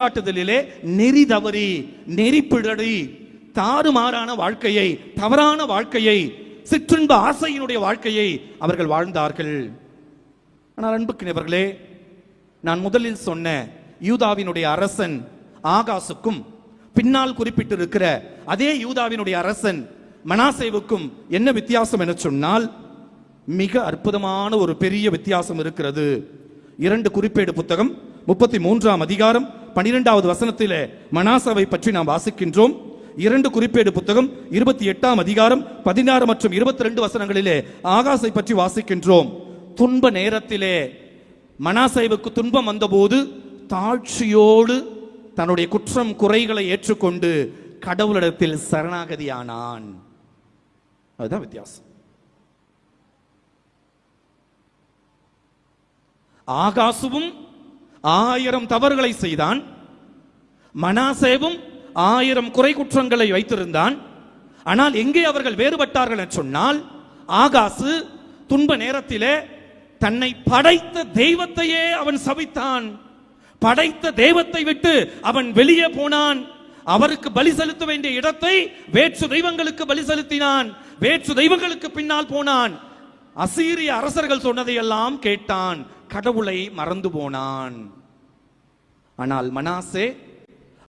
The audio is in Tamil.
காட்டுதலிலே நெறி தவறி நெறிப்பிழறி தாறுமாறான வாழ்க்கையை, தவறான வாழ்க்கையை, சிற்றின்ப ஆசையினுடைய வாழ்க்கையை அவர்கள் வாழ்ந்தார்கள். ஆனால் அன்புக்கினவர்களே, நான் முதலில் சொன்ன யூதாவினுடைய அரசன் ஆகாசுக்கும் பின்னால் குறிப்பிட்டிருக்கிற அதே யூதாவினுடைய அரசன் மனாசேவுக்கும் என்ன வித்தியாசம் என சொன்னால், மிக அற்புதமான ஒரு பெரிய வித்தியாசம் இருக்கிறது. 2 குறிப்பேடு புத்தகம் 33ஆம் அதிகாரம் 12வது வசனத்திலே மனாசேவை பற்றி நாம் வாசிக்கின்றோம். 2 குறிப்பேடு புத்தகம் 28ஆம் அதிகாரம் 16 மற்றும் 22 வசனங்களிலே ஆகாசை பற்றி வாசிக்கின்றோம். துன்ப நேரத்திலே மனாசேவுக்கு துன்பம் வந்தபோது தாழ்ச்சியோடு தன்னுடைய குற்றம் குறைகளை ஏற்றுக்கொண்டு கடவுளிடத்தில் சரணாகதியானான். அதுதான் வித்தியாசம். ஆகாசுவும் 1000 தவறுகளை செய்தான், மனாசேவும் 1000 குறை குற்றங்களை வைத்திருந்தான். ஆனால் எங்கே அவர்கள் வேறுபட்டார்கள் என்று சொன்னால், ஆகாசு துன்ப நேரத்திலே தன்னை படைத்த தெய்வத்தையே அவன் சபித்தான். படைத்த தெய்வத்தை விட்டு அவன் வெளியே போனான். அவருக்கு பலி செலுத்த வேண்டிய இடத்தை வேற்று தெய்வங்களுக்கு பலி செலுத்தினான். வேற்று தெய்வங்களுக்கு பின்னால் போனான். அசீரிய அரசர்கள் சொன்னதையெல்லாம் கேட்டான். கடவுளை மறந்து போனான். ஆனால் மனாசே